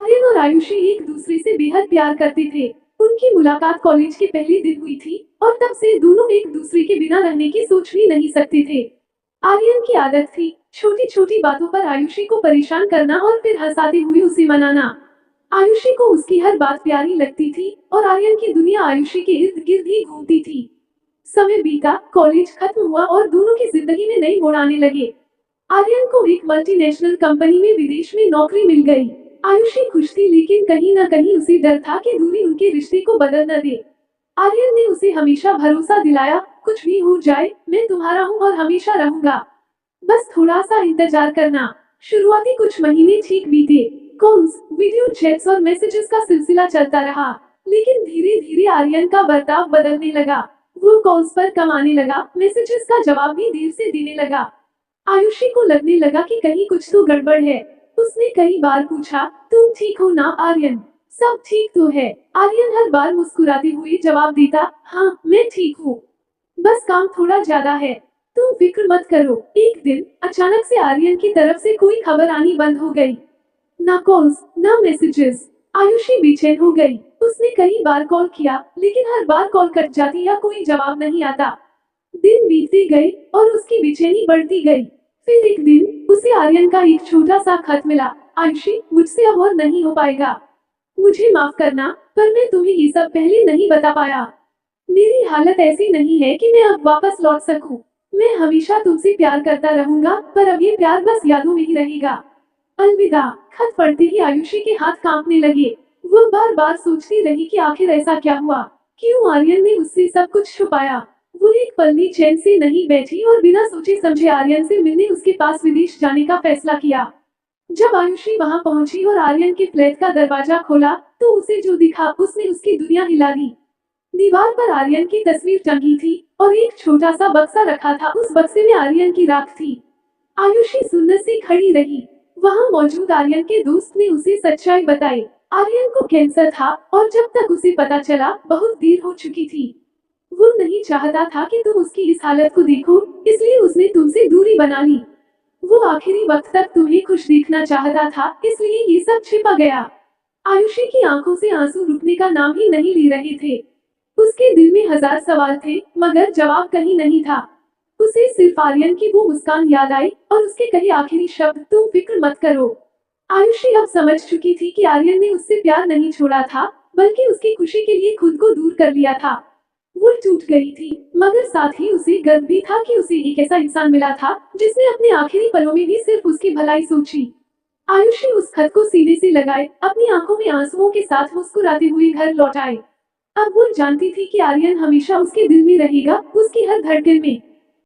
आर्यन और आयुषी एक दूसरे से बेहद प्यार करते थे। उनकी मुलाकात कॉलेज के पहले दिन हुई थी और तब से दोनों एक दूसरे के बिना रहने की सोच भी नहीं सकते थे। आर्यन की आदत थी छोटी छोटी बातों पर आयुषी को परेशान करना और फिर हंसाते हुए उसे मनाना। आयुषी को उसकी हर बात प्यारी लगती थी और आर्यन की दुनिया आयुषी के इर्द गिर्द ही घूमती थी। समय बीता, कॉलेज खत्म हुआ और दोनों की जिंदगी में नए मोड़ आने लगे। आर्यन को एक मल्टीनेशनल कंपनी में विदेश में नौकरी मिल गई। आयुषी खुश थी लेकिन कहीं न कहीं उसे डर था कि दूरी उनके रिश्ते को बदल न दे। आर्यन ने उसे हमेशा भरोसा दिलाया, कुछ भी हो जाए, मैं तुम्हारा हूँ और हमेशा रहूंगा। बस थोड़ा सा इंतजार करना। शुरुआती कुछ महीने ठीक बीते। कॉल्स, वीडियो चैट्स और मैसेजेस का सिलसिला चलता रहा। लेकिन धीरे धीरे आर्यन का बर्ताव बदलने लगा। वो कॉल्स पर कम आने लगा, मैसेजेस का जवाब भी देर से देने लगा। आयुषी को लगने लगा कि कहीं कुछ तो गड़बड़ है। उसने कई बार पूछा, तुम ठीक हो ना आर्यन? सब ठीक तो है। आर्यन हर बार मुस्कुराते हुए जवाब देता, हाँ मैं ठीक हूँ, बस काम थोड़ा ज्यादा है। तुम फिक्र मत करो। एक दिन अचानक से आर्यन की तरफ से कोई खबर आनी बंद हो गई। ना कॉल्स, ना मैसेजेस। आयुषी बेचैन हो गई। उसने कई बार कॉल किया लेकिन हर बार कॉल कट जाती या कोई जवाब नहीं आता। दिन बीतते गए और उसकी बेचैनी बढ़ती गई। फिर एक दिन उसे आर्यन का एक छोटा सा खत मिला। आयुषी, मुझसे अब और नहीं हो पाएगा। मुझे माफ करना, पर मैं तुम्हें ये सब पहले नहीं बता पाया। मेरी हालत ऐसी नहीं है कि मैं अब वापस लौट सकूं। मैं हमेशा तुमसे प्यार करता रहूंगा, पर अब ये प्यार बस यादों में ही रहेगा। अलविदा। खत पढ़ते ही आयुषी के हाथ कांपने लगे। वो बार बार सोचती रही कि आखिर ऐसा क्या हुआ, क्यों आर्यन ने उससे सब कुछ छुपाया। वो एक पल भी चैन से नहीं बैठी और बिना सोचे समझे आर्यन से मिलने उसके पास विदेश जाने का फैसला किया। जब आयुषी वहां पहुंची और आर्यन के फ्लैट का दरवाजा खोला, तो उसे जो दिखा उसने उसकी दुनिया हिला दी। दीवार पर आर्यन की तस्वीर टंगी थी और एक छोटा सा बक्सा रखा था। उस बक्से में आर्यन की राख थी। आयुषी सुंदर सी खड़ी रही। वहां मौजूद आर्यन के दोस्त ने उसे सच्चाई बताई। आर्यन को कैंसर था और जब तक उसे पता चला बहुत देर हो चुकी थी। वो नहीं चाहता था कि तुम उसकी इस हालत को देखो, इसलिए उसने तुमसे दूरी बना ली। वो आखिरी वक्त तक तुम्हें खुश देखना चाहता था, इसलिए ये सब छिपा गया। आयुषी की आंखों से आंसू रुकने का नाम ही नहीं ले रहे थे। उसके दिल में हजार सवाल थे, मगर जवाब कहीं नहीं था। उसे सिर्फ आर्यन की वो मुस्कान याद आई और उसके कहे आखिरी शब्द, तुम फिक्र मत करो। आयुषी अब समझ चुकी थी कि आर्यन ने उससे प्यार नहीं छोड़ा था, बल्कि उसकी खुशी के लिए खुद को दूर कर लिया था। वो टूट गई थी, मगर साथ ही उसे गर्व भी था कि उसे एक ऐसा इंसान मिला था जिसने अपने आखिरी पलों में भी सिर्फ उसकी भलाई सोची। आयुषी उस खत को सीने से लगाए, अपनी आंखों में आंसुओं के साथ मुस्कुराते हुए घर लौट आए। अब वो जानती थी कि आर्यन हमेशा उसके दिल में रहेगा, उसकी हर धड़कन में।